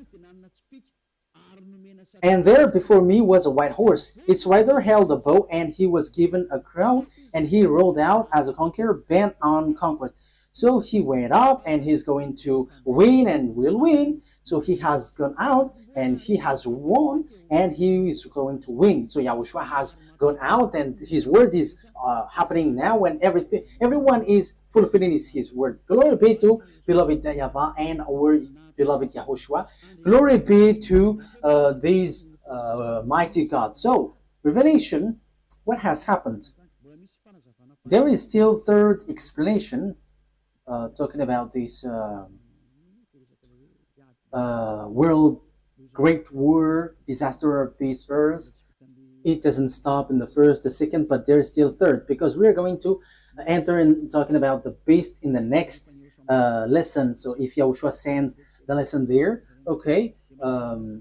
And there before me was a white horse. Its rider held a bow, and he was given a crown, and he rode out as a conqueror bent on conquest. So he went up, and he's going to win and will win. So he has gone out, and he has won, and he is going to win. So Yahushua has gone out, and his word is happening now, and everyone is fulfilling his word. Glory be to beloved YAHVAH and our beloved Yahushua. Glory be to these mighty God. So Revelation, what has happened? There is still third explanation talking about this world great war, disaster of this earth. It doesn't stop in the first, the second, but there's still third, because we're going to enter in talking about the beast in the next lesson. So if Yahushua sends the lesson there, okay,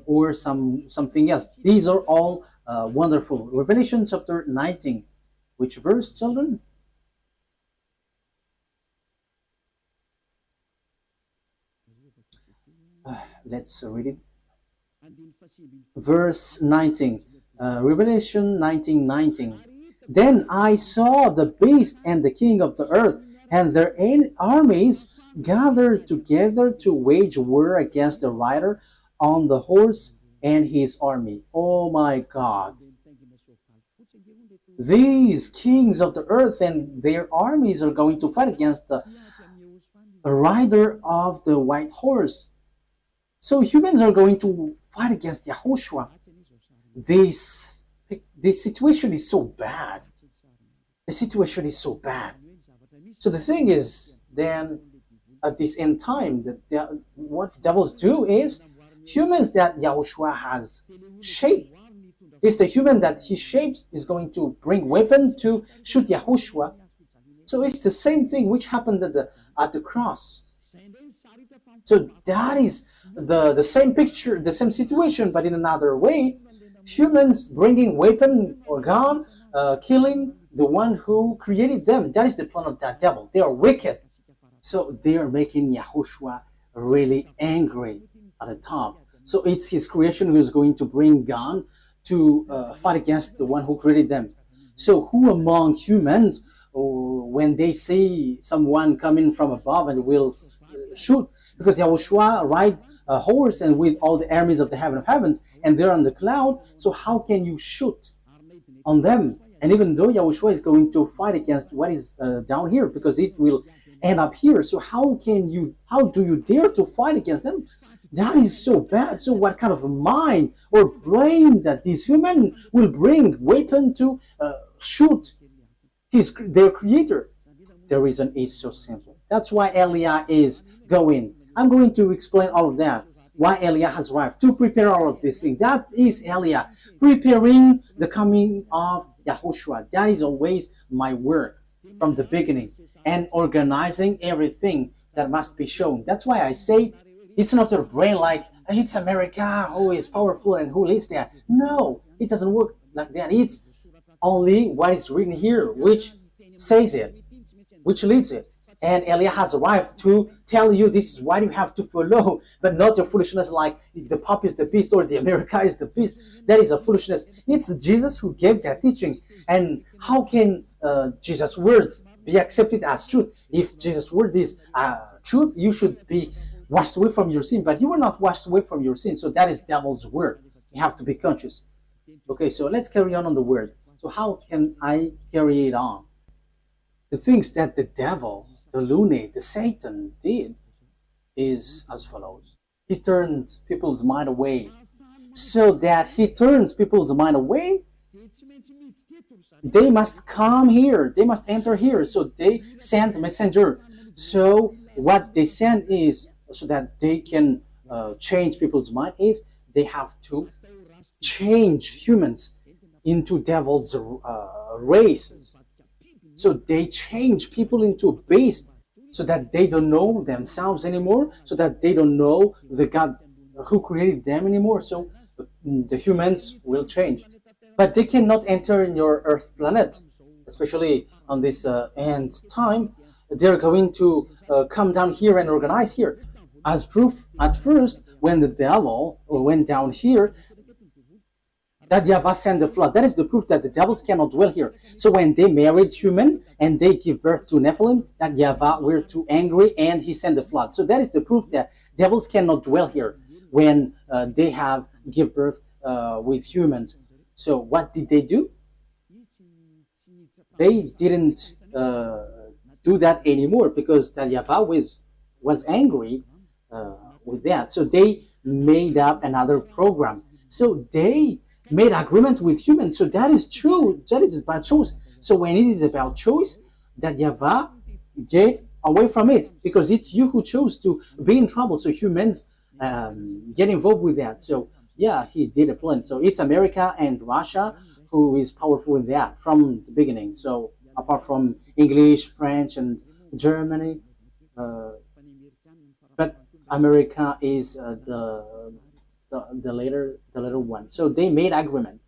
or something else. These are all wonderful. Revelation chapter 19. Which verse, children? Let's read it. Verse 19. Revelation 19:19. Then I saw the beast and the king of the earth and their armies gathered together to wage war against the rider on the horse and his army. Oh my God. These kings of the earth and their armies are going to fight against the rider of the white horse. So humans are going to fight against YAHOSHUAH. This situation is so bad. The situation is so bad. So the thing is, then at this end time, what the devils do is, humans that YAHOSHUAH has shaped, is the human that he shapes is going to bring weapon to shoot YAHOSHUAH. So it's the same thing which happened at the cross. So that is the same picture, the same situation, but in another way. Humans bringing weapon or gun, killing the one who created them. That is the plan of that devil. They are wicked. So they are making YAHOSHUAH really angry at the top. So it's his creation who is going to bring gun to fight against the one who created them. So who among humans, when they see someone coming from above and will shoot, because YAHOSHUAH ride a horse and with all the armies of the heaven of heavens, and they're on the cloud, so how can you shoot on them? And even though YAHOSHUAH is going to fight against what is down here, because it will end up here, so how do you dare to fight against them? That is so bad. So what kind of a mind or brain that this human will bring weapon to shoot their creator? The reason is so simple. That's why Eliah is going. I'm going to explain all of that. Why Eliah has arrived to prepare all of these things. That is Eliah preparing the coming of YAHOSHUAH. That is always my work from the beginning, and organizing everything that must be shown. That's why I say it's not your brain like it's America who is powerful and who leads that. No, it doesn't work like that. It's only what is written here which says it, which leads it. And Eliah has arrived to tell you this is what you have to follow, but not your foolishness like the Pope is the beast or the America is the beast. That is a foolishness. It's Jesus who gave that teaching. And how can Jesus' words be accepted as truth? If Jesus' word is truth, you should be washed away from your sin, but you were not washed away from your sin. So that is devil's word. You have to be conscious. Okay, so let's carry on the word. So how can I carry it on? The things that the devil, the lunate, the Satan did is as follows. He turned people's mind away. So that he turns people's mind away, they must come here. They must enter here. So they send messenger. So what they send is, so that they can change people's mind, is they have to change humans into devil's races. So they change people into beasts so that they don't know themselves anymore, so that they don't know the God who created them anymore. So the humans will change. But they cannot enter in your Earth planet, especially on this end time. They're going to come down here and organize here. As proof, at first, when the devil went down here, that YAHVAH sent the flood. That is the proof that the devils cannot dwell here. So when they married human and they give birth to Nephilim, that YAHVAH were too angry and he sent the flood. So that is the proof that devils cannot dwell here when they have give birth with humans. So what did they do? They didn't do that anymore because that YAHVAH was angry with that. So they made up another program. So they made agreement with humans. So that is true. That is about choice. So when it is about choice, that YAHVAH get away from it because it's you who chose to be in trouble. So humans get involved with that. So yeah, he did a plan. So it's America and Russia who is powerful in that from the beginning. So apart from English, French, and Germany, but America is the later one. So they made agreement.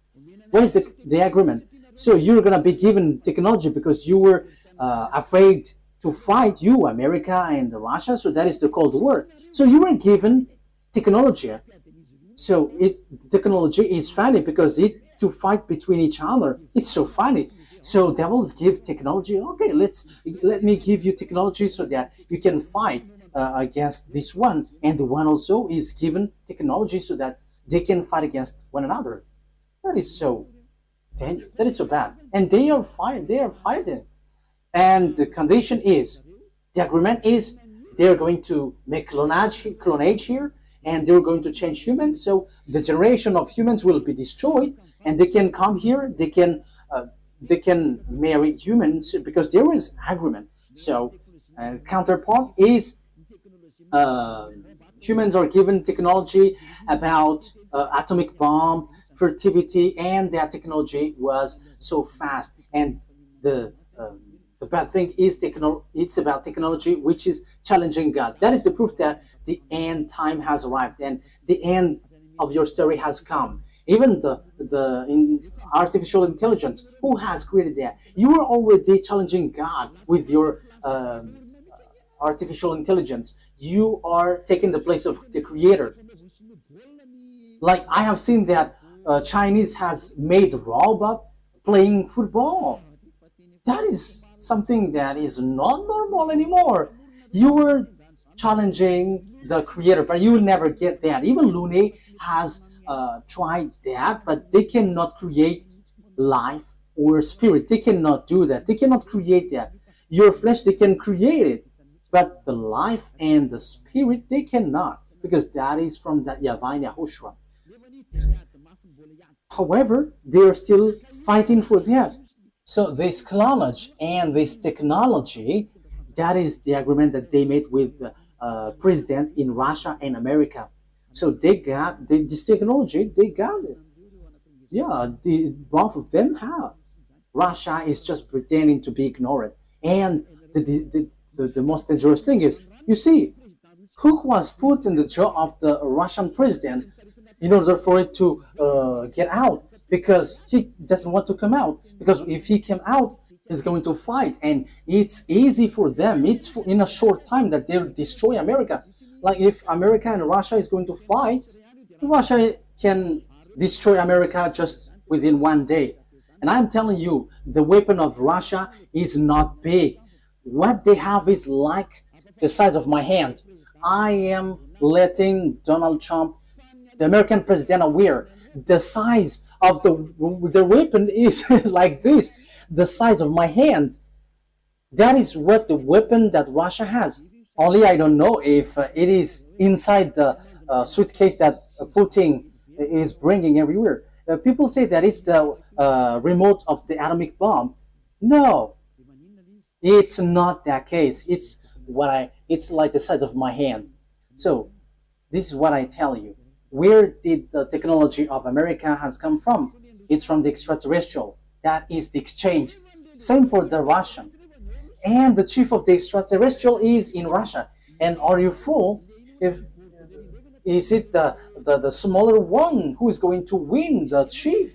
What is the agreement? So you're gonna be given technology because you were afraid to fight, you America and Russia. So that is the Cold War. So you were given technology. So technology is funny because it to fight between each other. It's so funny. So devils give technology. Okay, let me give you technology so that you can fight against this one, and the one also is given technology so that they can fight against one another. That is so dangerous. That is so bad. And they are fighting. They are fighting. And the condition is, the agreement is, they are going to make clonage here, and they're going to change humans. So the generation of humans will be destroyed, and they can come here. They can marry humans because there is agreement. So counterpart is humans are given technology about atomic bomb, fertility, and that technology was so fast. And the bad thing is it's about technology which is challenging God. That is the proof that the end time has arrived and the end of your story has come. Even in artificial intelligence, who has created that? You are already challenging God with your artificial intelligence. You are taking the place of the creator. Like I have seen that Chinese has made robot playing football. That is something that is not normal anymore. You were challenging the creator, but you will never get that. Even Lune has tried that, but they cannot create life or spirit. They cannot do that. They cannot create that. Your flesh, they can create it, but the life and the spirit, they cannot, because that is from that YAHVAH and YAHOSHUAH. However, they are still fighting for that. So this clonage and this technology, that is the agreement that they made with the president in Russia and America. So they got this technology, they got it. Yeah, both of them have. Russia is just pretending to be ignorant. And the most dangerous thing is, you see, who was put in the jaw of the Russian president in order for it to get out, because he doesn't want to come out, because if he came out, he's going to fight, and it's easy for them. It's in a short time that they'll destroy America. Like if America and Russia is going to fight, Russia can destroy America just within one day. And I'm telling you, the weapon of Russia is not big. What they have is like the size of my hand. I am letting Donald Trump, the American president, aware the size of the weapon is like this, the size of my hand. That is what the weapon that Russia has. Only I don't know if it is inside the suitcase that Putin is bringing everywhere. People say that it's the remote of the atomic bomb. No, it's not that case. It's like the size of my hand. So this is what I tell you. Where did the technology of America has come from? It's from the extraterrestrial. That is the exchange. Same for the Russian. And the chief of the extraterrestrial is in Russia. And are you fool? If is it the smaller one who is going to win, the chief?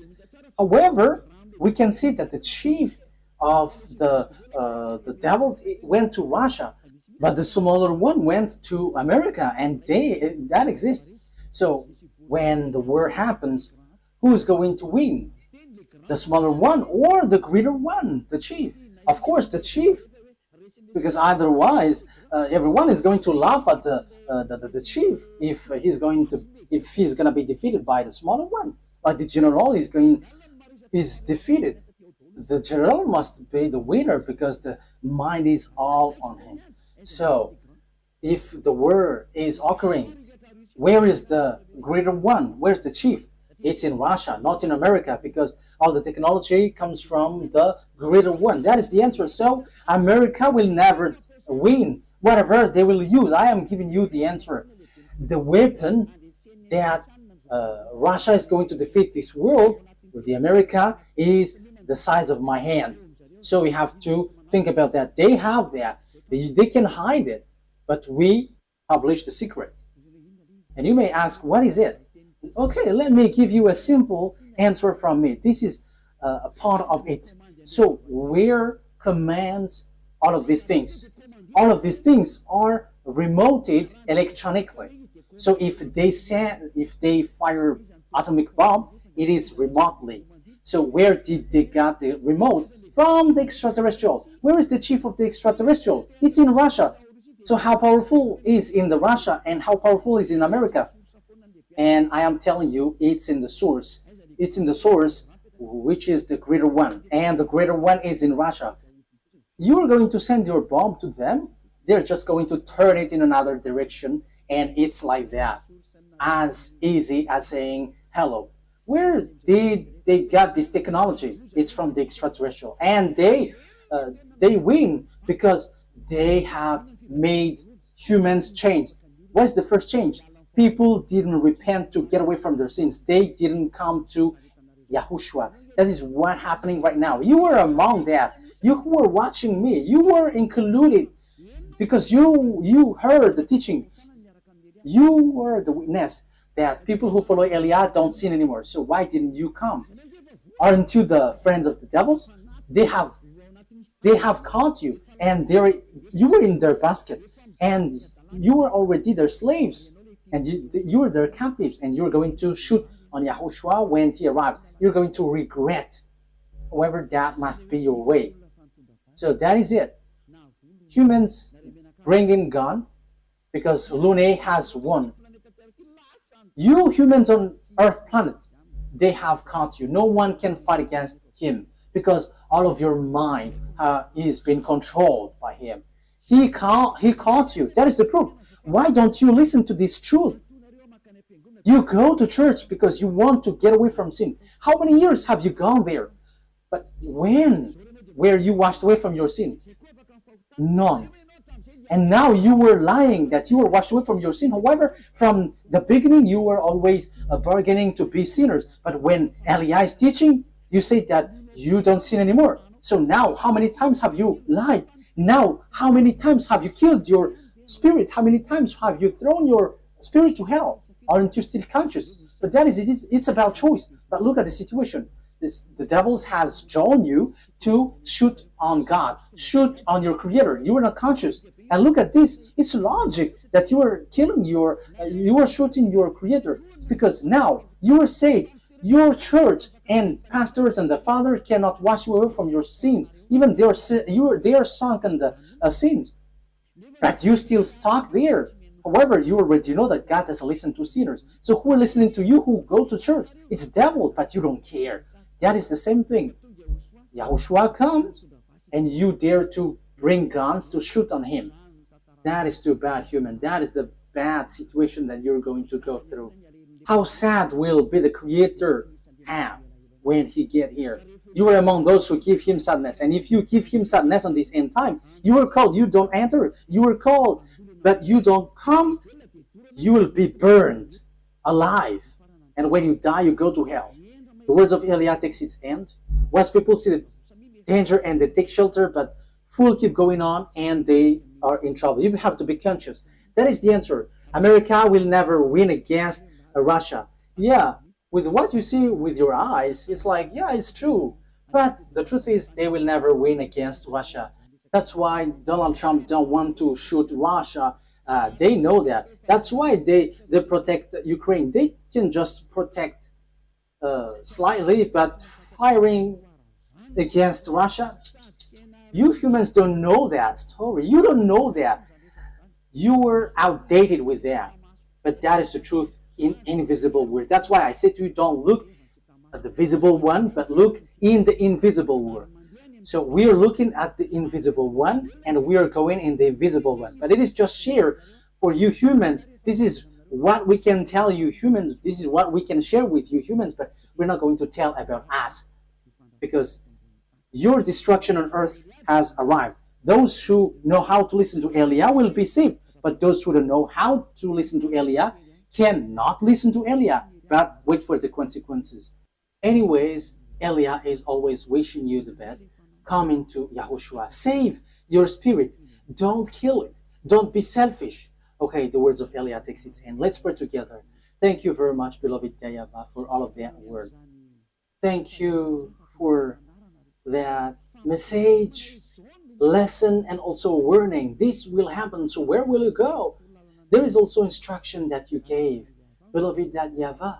However, we can see that the chief of the devils went to Russia, but the smaller one went to America, and they that exists. So when the war happens, who is going to win? The smaller one or the greater one, the chief? Of course, the chief, because otherwise everyone is going to laugh at the chief if he's going to be defeated by the smaller one. But the general is defeated. The general must be the winner because the mind is all on him. So if the war is occurring, where is the greater one? Where's the chief? It's in Russia, not in America, because all the technology comes from the greater one. That is the answer. So America will never win. Whatever they will use, I am giving you the answer. The weapon that Russia is going to defeat this world with the America is the size of my hand. So we have to think about that. They have that. They can hide it, but we publish the secret. And you may ask, what is it? Okay, let me give you a simple answer from me. This is a part of it. So where commands all of these things? All of these things are remoted electronically. So if they fire atomic bomb, it is remotely. So where did they get the remote? From the extraterrestrials. Where is the chief of the extraterrestrial? It's in Russia. So how powerful is in the Russia and how powerful is in America? And I am telling you, it's in the source. It's in the source, which is the greater one. And the greater one is in Russia. You are going to send your bomb to them. They're just going to turn it in another direction. And it's like that. As easy as saying hello. Where did they get this technology? It's from the extraterrestrial. And they win because they have made humans change. What is the first change? People didn't repent to get away from their sins. They didn't come to YAHOSHUAH. That is what's happening right now. You were among that. You were watching me. You were included because you heard the teaching. You were the witness that people who follow Eliah don't sin anymore. So why didn't you come? Aren't you the friends of the devils? They have caught you, and you were in their basket, and you were already their slaves, and you were their captives, and you're going to shoot on YAHOSHUAH when he arrives. You're going to regret. However, that must be your way. So that is it. Humans bring in gun because Lune has won. You humans on Earth planet, they have caught you. No one can fight against him because all of your mind is being controlled by him. He caught you. That is the proof. Why don't you listen to this truth? You go to church because you want to get away from sin. How many years have you gone there? But when were you washed away from your sin? None. And now you were lying that you were washed away from your sin. However, from the beginning, you were always bargaining to be sinners. But when Eliah is teaching, you say that you don't sin anymore. So now, how many times have you lied? Now, how many times have you killed your spirit? How many times have you thrown your spirit to hell? Aren't you still conscious? But that is it. It's about choice. But look at the situation. The devils has drawn you to shoot on God, shoot on your Creator. You are not conscious. And look at this. It's logic that you are killing you are shooting your Creator, because now you are saved. Your church and pastors and the Father cannot wash you away from your sins. Even they are sunk in the sins, but you still stuck there. However, you already know that God doesn't listen to sinners. So who are listening to you who go to church? It's devil, but you don't care. That is the same thing. YAHOSHUAH comes, and you dare to bring guns to shoot on him. That is too bad, human. That is the bad situation that you're going to go through. How sad will be the Creator have when he get here? You are among those who give him sadness. And if you give him sadness on this end time, you are called, you don't enter. You are called, but you don't come, you will be burned. alive. And when you die, you go to hell. The words of Eliah takes its end. Once people see the danger and they take shelter, but fool keep going on and they are in trouble. You have to be conscious. That is the answer. America will never win against Russia. Yeah, with what you see with your eyes, it's like, yeah, it's true. But the truth is they will never win against Russia. That's why Donald Trump don't want to shoot Russia. They know that. That's why they protect Ukraine. They can just protect slightly, but firing against Russia, you humans don't know that story. You don't know that. You were outdated with that. But that is the truth in invisible world. That's why I say to you, don't look at the visible one, but look in the invisible world. So we are looking at the invisible one, and we are going in the invisible one. But it is just share for you humans. This is what we can tell you humans. This is what we can share with you humans, but we're not going to tell about us, because your destruction on earth has arrived. Those who know how to listen to Eliah will be saved, but those who don't know how to listen to Eliah cannot listen to Eliah, but wait for the consequences. Anyways, Eliah is always wishing you the best. Come into YAHOSHUAH. Save your spirit. Don't kill it. Don't be selfish. Okay, the words of Eliah takes its end. Let's pray together. Thank you very much, beloved YAHVAH, for all of that word. Thank you for that message, lesson, and also warning. This will happen, so where will you go? There is also instruction that you gave, beloved YAHVAH.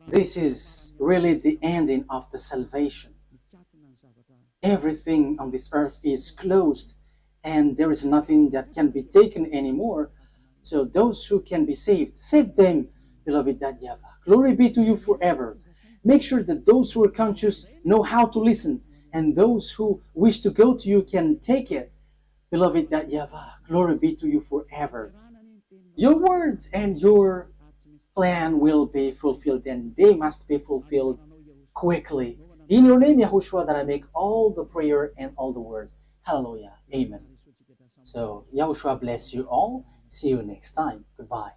This is really the ending of the salvation. Everything on this earth is closed, and there is nothing that can be taken anymore. So those who can be saved, save them, beloved YAHVAH. Glory be to you forever. Make sure that those who are conscious know how to listen, and those who wish to go to you can take it. Beloved YAHVAH, glory be to you forever. Your words and your plan will be fulfilled, and they must be fulfilled quickly. In your name, YAHOSHUAH, that I make all the prayer and all the words. Hallelujah. Amen. So, YAHOSHUAH bless you all. See you next time. Goodbye.